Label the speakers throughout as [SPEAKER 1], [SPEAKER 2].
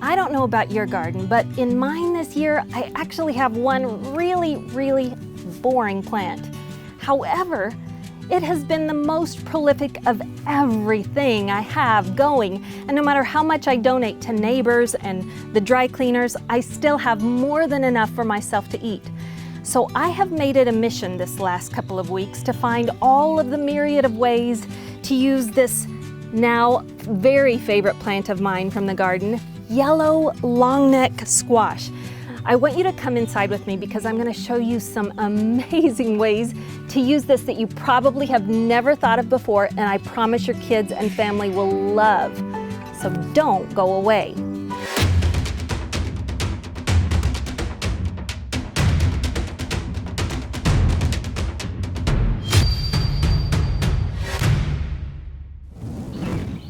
[SPEAKER 1] I don't know about your garden, but in mine this year, I actually have one really boring plant. However, it has been the most prolific of everything I have going. And no matter how much I donate to neighbors and the dry cleaners, I still have more than enough for myself to eat. So I have made it a mission this last couple of weeks to find all of the myriad of ways to use this now very favorite plant of mine from the garden, yellow longneck squash. I want you to come inside with me because I'm going to show you some amazing ways to use this that you probably have never thought of before, and I promise your kids and family will love. So don't go away.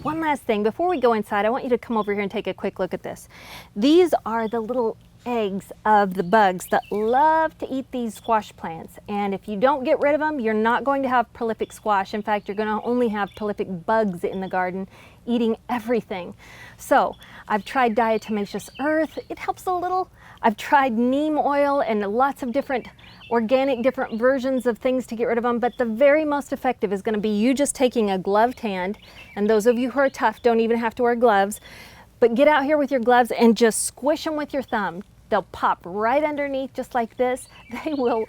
[SPEAKER 1] One last thing, before we go inside, I want you to come over here and take a quick look at this. These are the little eggs of the bugs that love to eat these squash plants. And if you don't get rid of them, you're not going to have prolific squash. In fact, you're going to only have prolific bugs in the garden eating everything. So I've tried diatomaceous earth. It helps a little. I've tried neem oil and lots of different organic, different versions of things to get rid of them. But the very most effective is going to be you just taking a gloved hand. And those of you who are tough don't even have to wear gloves. But get out here with your gloves and just squish them with your thumb. They'll pop right underneath just like this. You'll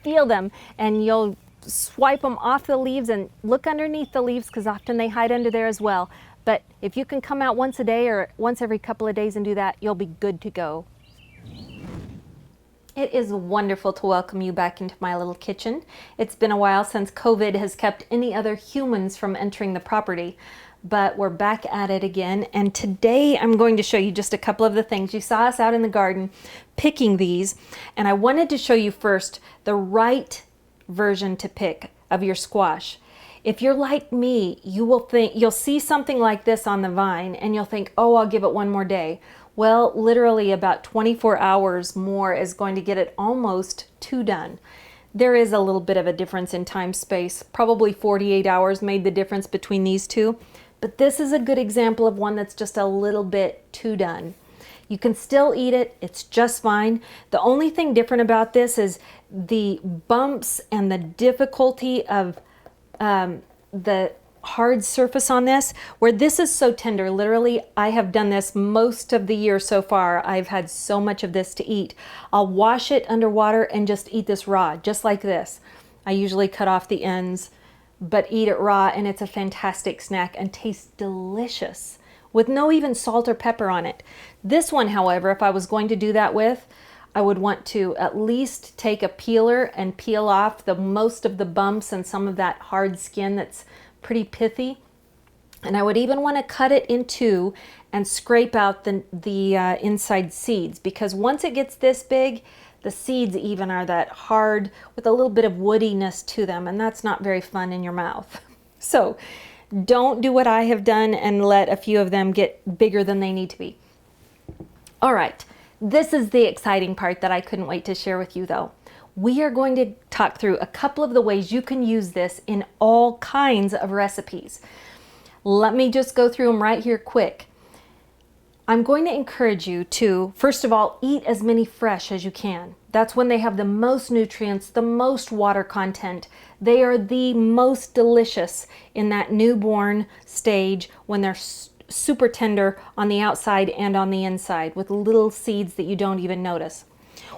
[SPEAKER 1] feel them, and you'll swipe them off the leaves and look underneath the leaves because often they hide under there as well. But if you can come out once a day or once every couple of days and do that, you'll be good to go. It is wonderful to welcome you back into my little kitchen. It's been a while since COVID has kept any other humans from entering the property. But we're back at it again, and today I'm going to show you just a couple of the things. You saw us out in the garden picking these, and I wanted to show you first the right version to pick of your squash. If you're like me, you'll see something like this on the vine and you'll think, oh, I'll give it one more day. Well, literally about 24 hours more is going to get it almost to done. There is a little bit of a difference in time space. Probably 48 hours made the difference between these two. But this is a good example of one that's just a little bit too done. You can still eat it, it's just fine. The only thing different about this is the bumps and the difficulty of the hard surface on this, where this is so tender. Literally, I have done this most of the year so far. I've had so much of this to eat. I'll wash it underwater and just eat this raw, just like this. I usually cut off the ends, but eat it raw, and it's a fantastic snack and tastes delicious with no even salt or pepper on it. This one, however, if I was going to do that with, I would want to at least take a peeler and peel off the most of the bumps and some of that hard skin that's pretty pithy. And I would even want to cut it in two and scrape out the inside seeds, because once it gets this big, the seeds even are that hard with a little bit of woodiness to them, and that's not very fun in your mouth. So don't do what I have done and let a few of them get bigger than they need to be. All right, this is the exciting part that I couldn't wait to share with you though. We are going to talk through a couple of the ways you can use this in all kinds of recipes. Let me just go through them right here quick. I'm going to encourage you to, first of all, eat as many fresh as you can. That's when they have the most nutrients, the most water content. They are the most delicious in that newborn stage when they're super tender on the outside and on the inside with little seeds that you don't even notice.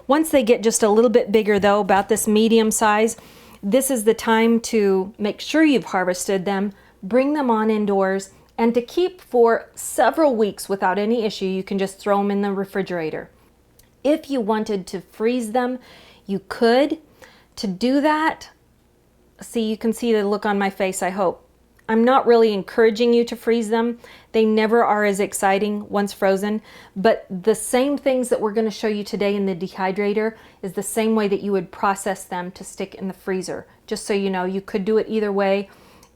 [SPEAKER 1] Once they get just a little bit bigger though, about this medium size, this is the time to make sure you've harvested them, bring them on indoors, and to keep for several weeks without any issue. You can just throw them in the refrigerator. If you wanted to freeze them, you could. To do that, see, you can see the look on my face, I hope. I'm not really encouraging you to freeze them. They never are as exciting once frozen, but the same things that we're going to show you today in the dehydrator is the same way that you would process them to stick in the freezer. Just so you know, you could do it either way.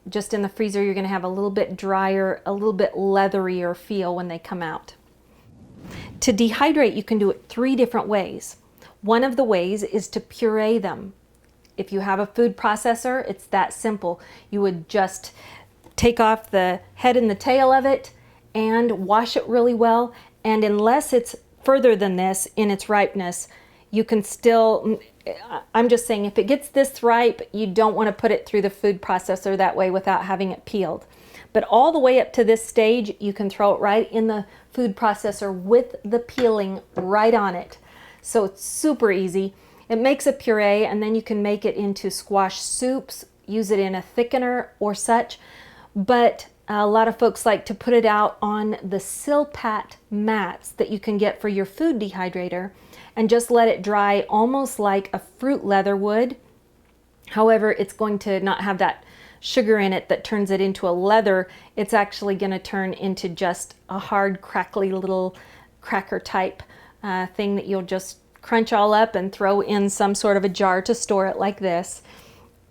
[SPEAKER 1] Just in the freezer, you're going to have a little bit drier, a little bit leatherier feel when they come out. To dehydrate, you can do it 3 different ways. One of the ways is to puree them. If you have a food processor, it's that simple. You would just take off the head and the tail of it and wash it really well And unless it's further than this in its ripeness, you can still, I'm just saying, if it gets this ripe, you don't want to put it through the food processor that way without having it peeled. But all the way up to this stage, you can throw it right in the food processor with the peeling right on it. So it's super easy. It makes a puree, and then you can make it into squash soups, use it in a thickener or such. But a lot of folks like to put it out on the Silpat mats that you can get for your food dehydrator and just let it dry almost like a fruit leather would. However, it's going to not have that sugar in it that turns it into a leather. It's actually going to turn into just a hard, crackly little cracker type thing that you'll just crunch all up and throw in some sort of a jar to store it like this.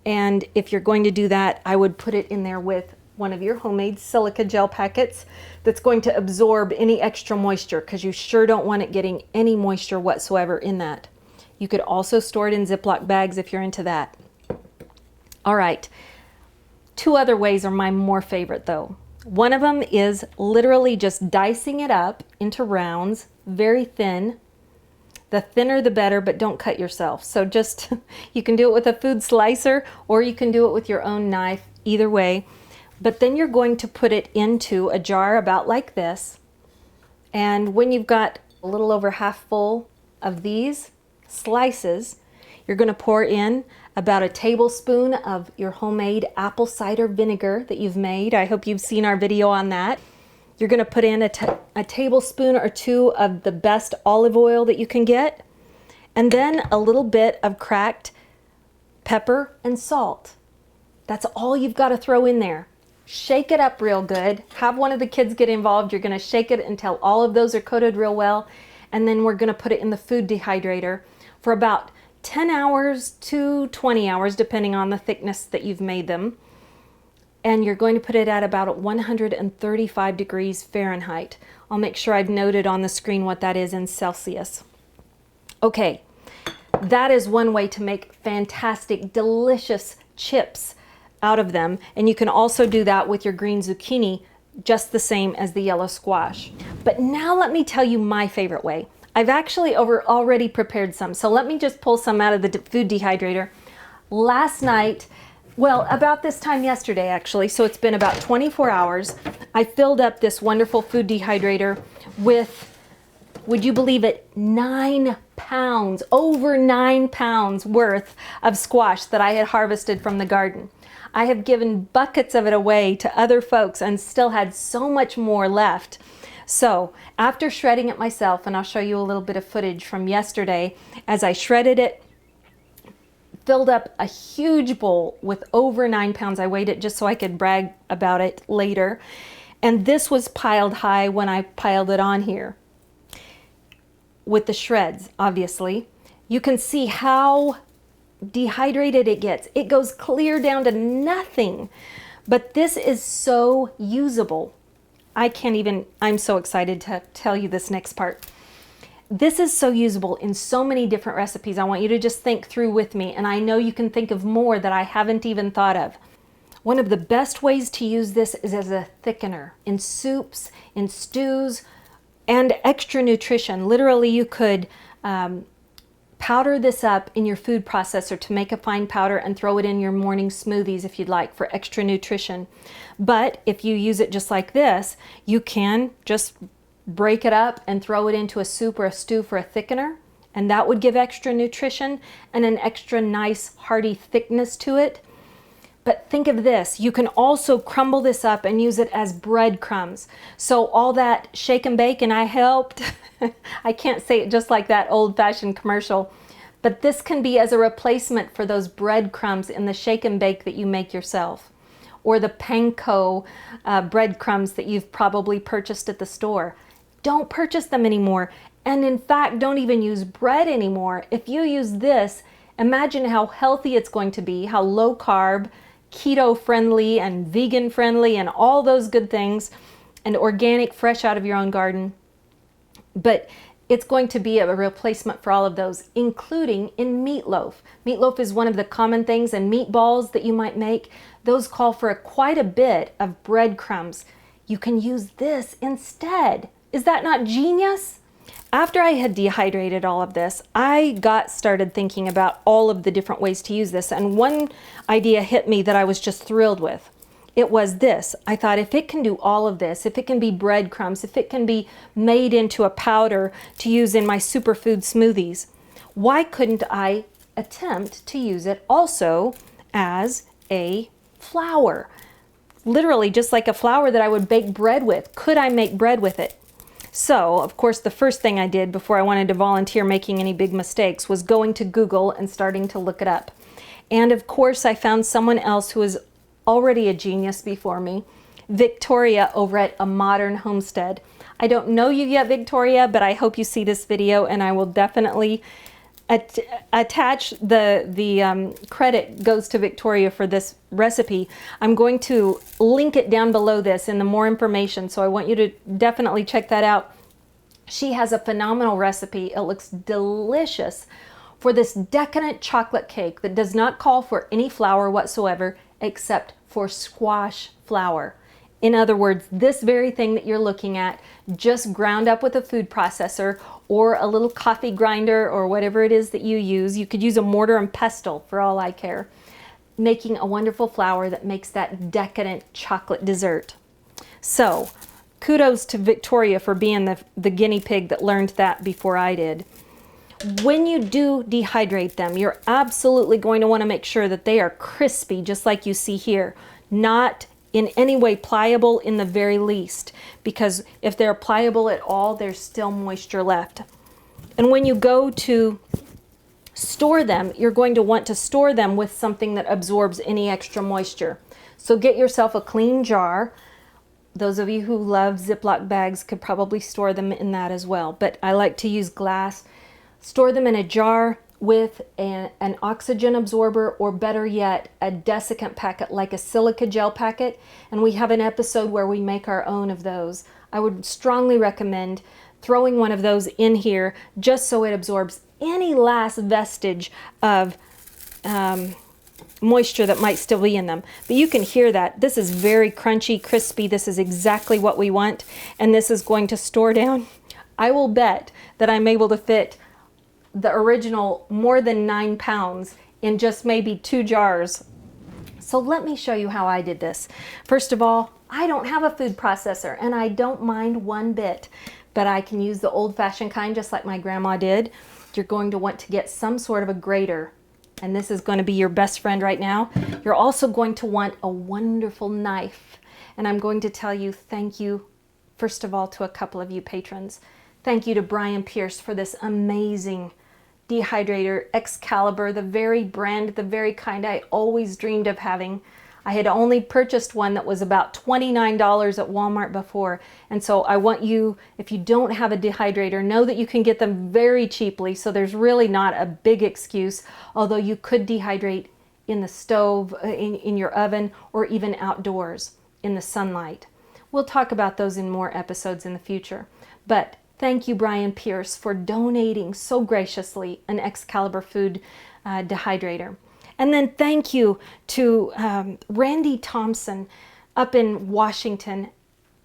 [SPEAKER 1] And if you're going to do that, I would put it in there with one of your homemade silica gel packets that's going to absorb any extra moisture, because you sure don't want it getting any moisture whatsoever in that. You could also store it in Ziploc bags if you're into that. All right, 2 other ways are my more favorite though. One of them is literally just dicing it up into rounds, very thin. The thinner the better, but don't cut yourself. So just, you can do it with a food slicer or you can do it with your own knife, either way. But then you're going to put it into a jar about like this. And when you've got a little over half full of these slices, you're going to pour in about a tablespoon of your homemade apple cider vinegar that you've made. I hope you've seen our video on that. You're going to put in a tablespoon or 2 of the best olive oil that you can get, and then a little bit of cracked pepper and salt. That's all you've got to throw in there. Shake it up real good. Have one of the kids get involved. You're going to shake it until all of those are coated real well, and then we're going to put it in the food dehydrator for about 10 hours to 20 hours, depending on the thickness that you've made them. And you're going to put it at about 135 degrees Fahrenheit. I'll make sure I've noted on the screen what that is in Celsius. Okay, that is one way to make fantastic, delicious chips out of them. And you can also do that with your green zucchini, just the same as the yellow squash. But now let me tell you my favorite way. I've actually already prepared some, so let me just pull some out of the food dehydrator. Last night, well, about this time yesterday actually, so it's been about 24 hours, I filled up this wonderful food dehydrator with, would you believe it, 9 pounds, over 9 pounds worth of squash that I had harvested from the garden. I have given buckets of it away to other folks and still had so much more left. So after shredding it myself, and I'll show you a little bit of footage from yesterday, as I shredded it, filled up a huge bowl with over 9 pounds. I weighed it just so I could brag about it later. And this was piled high when I piled it on here with the shreds, obviously. You can see how dehydrated it gets. It goes clear down to nothing. But this is so usable. I'm so excited to tell you this next part. This is so usable in so many different recipes. I want you to just think through with me, and I know you can think of more that I haven't even thought of. One of the best ways to use this is as a thickener in soups, in stews, and extra nutrition. Literally, you could powder this up in your food processor to make a fine powder and throw it in your morning smoothies if you'd like, for extra nutrition. But if you use it just like this, you can just break it up and throw it into a soup or a stew for a thickener, and that would give extra nutrition and an extra nice hearty thickness to it. But think of this, you can also crumble this up and use it as breadcrumbs. So all that shake and bake, and I helped, I can't say it just like that old-fashioned commercial, but this can be as a replacement for those breadcrumbs in the shake and bake that you make yourself, or the panko breadcrumbs that you've probably purchased at the store. Don't purchase them anymore, and in fact, don't even use bread anymore. If you use this, imagine how healthy it's going to be, how low carb, keto friendly, and vegan friendly, and all those good things, and organic, fresh out of your own garden. But it's going to be a replacement for all of those, including in meatloaf. Meatloaf is one of the common things, and meatballs that you might make, those call for quite a bit of breadcrumbs. You can use this instead. Is that not genius? After I had dehydrated all of this, I got started thinking about all of the different ways to use this, and one idea hit me that I was just thrilled with. It was this. I thought, if it can do all of this, if it can be breadcrumbs, if it can be made into a powder to use in my superfood smoothies, why couldn't I attempt to use it also as a flour? Literally just like a flour that I would bake bread with. Could I make bread with it? So, of course, the first thing I did before I wanted to volunteer making any big mistakes was going to Google and starting to look it up. And of course, I found someone else who was already a genius before me, Victoria over at A Modern Homestead. I don't know you yet, Victoria, but I hope you see this video, and I will definitely attach the credit goes to Victoria for this recipe. I'm going to link it down below this in the more information, so I want you to definitely check that out. She has a phenomenal recipe. It looks delicious for this decadent chocolate cake that does not call for any flour whatsoever except for squash flour. In other words, this very thing that you're looking at, just ground up with a food processor or a little coffee grinder or whatever it is that you use. You could use a mortar and pestle for all I care, making a wonderful flour that makes that decadent chocolate dessert. So, kudos to Victoria for being the guinea pig that learned that before I did. When you do dehydrate them, you're absolutely going to want to make sure that they are crispy, just like you see here, not in any way pliable in the very least, because if they're pliable at all, there's still moisture left. And when you go to store them, you're going to want to store them with something that absorbs any extra moisture. So get yourself a clean jar. Those of you who love Ziploc bags could probably store them in that as well, but I like to use glass. Store them in a jar with an oxygen absorber, or better yet, a desiccant packet like a silica gel packet, and we have an episode where we make our own of those. I would strongly recommend throwing one of those in here just so it absorbs any last vestige of moisture that might still be in them. But you can hear that. This is very crunchy, crispy. This is exactly what we want, and this is going to store down. I will bet that I'm able to fit the original more than 9 pounds in just maybe 2 jars. So let me show you how I did this. First of all, I don't have a food processor, and I don't mind one bit, but I can use the old-fashioned kind just like my grandma did. You're going to want to get some sort of a grater, and this is going to be your best friend right now. You're also going to want a wonderful knife, and I'm going to tell you thank you, first of all, to a couple of you patrons. Thank you to Brian Pierce for this amazing dehydrator, Excalibur, the very brand, the very kind I always dreamed of having. I had only purchased one that was about $29 at Walmart before, and so I want you, if you don't have a dehydrator, know that you can get them very cheaply, so there's really not a big excuse, although you could dehydrate in the stove, in your oven, or even outdoors in the sunlight. We'll talk about those in more episodes in the future, but thank you, Brian Pierce, for donating so graciously an Excalibur food dehydrator. And then thank you to Randy Thompson up in Washington.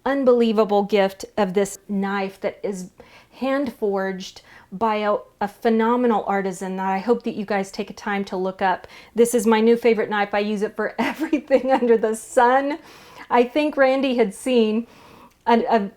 [SPEAKER 1] Unbelievable gift of this knife that is hand forged by a phenomenal artisan that I hope that you guys take a time to look up. This is my new favorite knife. I use it for everything under the sun. I think Randy had seen an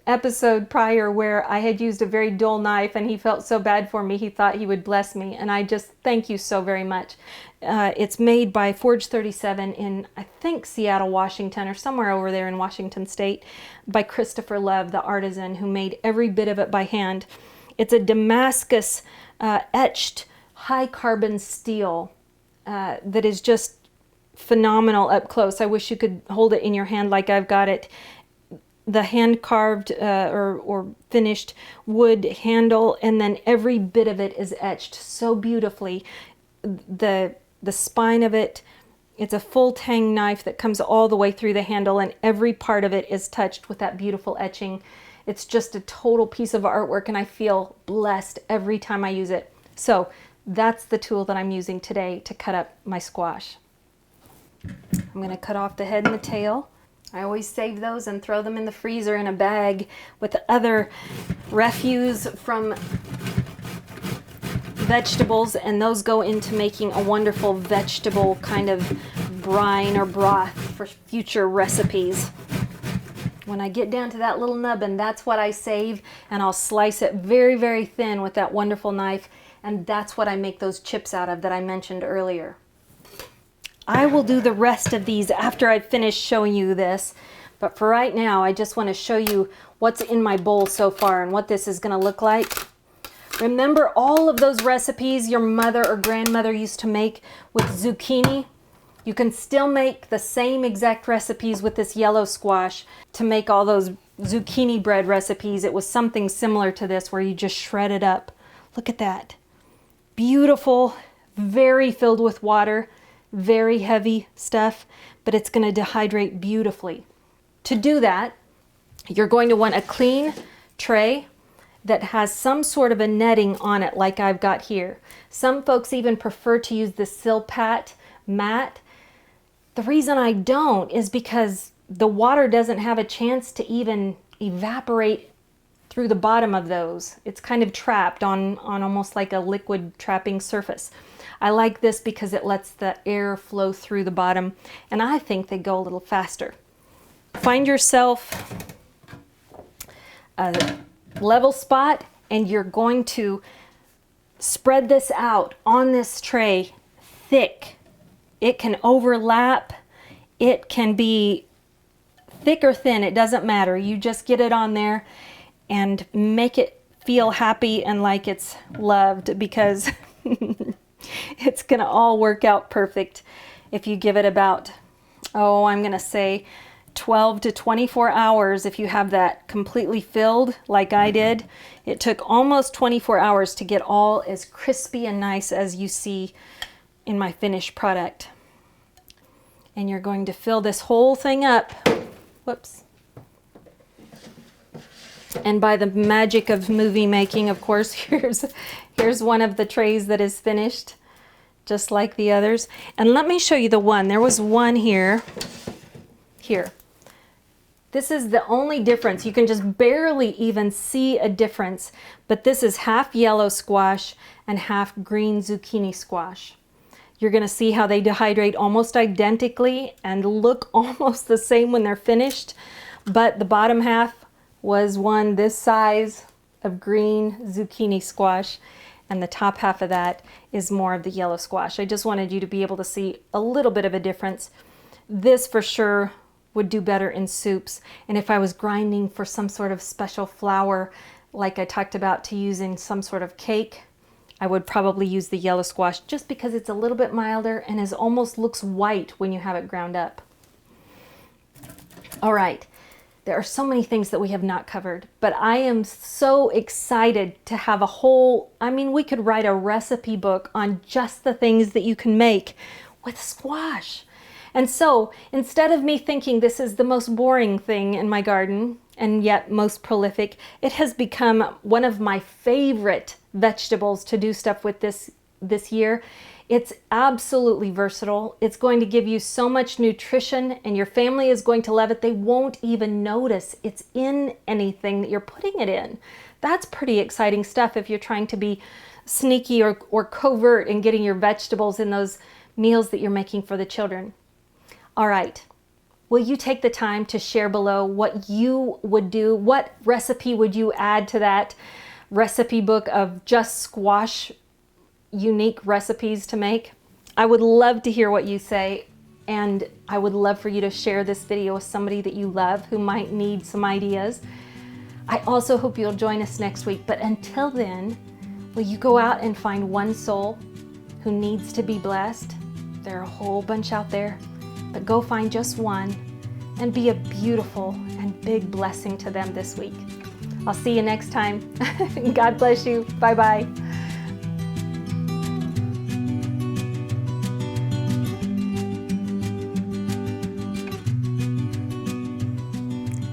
[SPEAKER 1] episode prior where I had used a very dull knife, and he felt so bad for me he thought he would bless me, and I just thank you so very much. It's made by Forge 37 in, I think, Seattle, Washington, or somewhere over there in Washington State, by Christopher Love, the artisan who made every bit of it by hand. It's a Damascus etched high carbon steel that is just phenomenal up close. I wish you could hold it in your hand like I've got it. The hand carved or finished wood handle, and then every bit of it is etched so beautifully. The spine of it, it's a full tang knife that comes all the way through the handle, and every part of it is touched with that beautiful etching. It's just a total piece of artwork, and I feel blessed every time I use it. So that's the tool that I'm using today to cut up my squash. I'm going to cut off the head and the tail. I always save those and throw them in the freezer in a bag with other refuse from vegetables, and those go into making a wonderful vegetable kind of brine or broth for future recipes. When I get down to that little nubbin, that's what I save, and I'll slice it very, very thin with that wonderful knife, and that's what I make those chips out of that I mentioned earlier. I will do the rest of these after I finish showing you this, but for right now, I just want to show you what's in my bowl so far and what this is going to look like. Remember all of those recipes your mother or grandmother used to make with zucchini? You can still make the same exact recipes with this yellow squash to make all those zucchini bread recipes. It was something similar to this where you just shred it up. Look at that. Beautiful, very filled with water, very heavy stuff, but it's going to dehydrate beautifully. To do that, you're going to want a clean tray that has some sort of a netting on it like I've got here. Some folks even prefer to use the Silpat mat. The reason I don't is because the water doesn't have a chance to even evaporate through the bottom of those. It's kind of trapped on almost like a liquid trapping surface. I like this because it lets the air flow through the bottom, and I think they go a little faster. Find yourself a level spot, and you're going to spread this out on this tray thick. It can overlap, it can be thick or thin, it doesn't matter. You just get it on there and make it feel happy and like it's loved, because it's gonna all work out perfect if you give it about, I'm gonna say 12 to 24 hours. If you have that completely filled like I did, it took almost 24 hours to get all as crispy and nice as you see in my finished product. And you're going to fill this whole thing up. Whoops. And by the magic of movie making, of course, here's one of the trays that is finished, just like the others. And let me show you the one. There was one here. This is the only difference. You can just barely even see a difference, but this is half yellow squash and half green zucchini squash. You're going to see how they dehydrate almost identically and look almost the same when they're finished, but the bottom half was one this size of green zucchini squash, and the top half of that is more of the yellow squash. I just wanted you to be able to see a little bit of a difference. This for sure would do better in soups, and if I was grinding for some sort of special flour, like I talked about, to use in some sort of cake, I would probably use the yellow squash just because it's a little bit milder and is almost looks white when you have it ground up. All right, there are so many things that we have not covered, but I am so excited to have a whole, we could write a recipe book on just the things that you can make with squash. And so instead of me thinking this is the most boring thing in my garden and yet most prolific, it has become one of my favorite vegetables to do stuff with this year. It's absolutely versatile. It's going to give you so much nutrition, and your family is going to love it. They won't even notice it's in anything that you're putting it in. That's pretty exciting stuff if you're trying to be sneaky or covert in getting your vegetables in those meals that you're making for the children. All right. Will you take the time to share below what you would do? What recipe would you add to that recipe book of just squash unique recipes to make? I would love to hear what you say, and I would love for you to share this video with somebody that you love who might need some ideas. I also hope you'll join us next week, but until then, will you go out and find one soul who needs to be blessed? There are a whole bunch out there, but go find just one and be a beautiful and big blessing to them this week. I'll see you next time. God bless you. Bye-bye.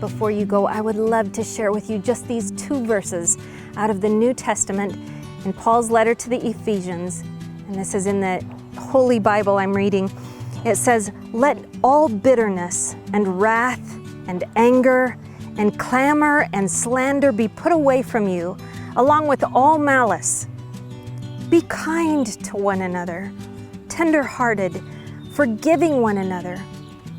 [SPEAKER 1] Before you go, I would love to share with you just these two verses out of the New Testament in Paul's letter to the Ephesians. And this is in the Holy Bible I'm reading. It says, let all bitterness and wrath and anger and clamor and slander be put away from you, along with all malice. Be kind to one another, tender-hearted, forgiving one another,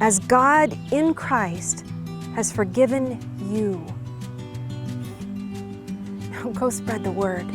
[SPEAKER 1] as God in Christ has forgiven you. Now go spread the word.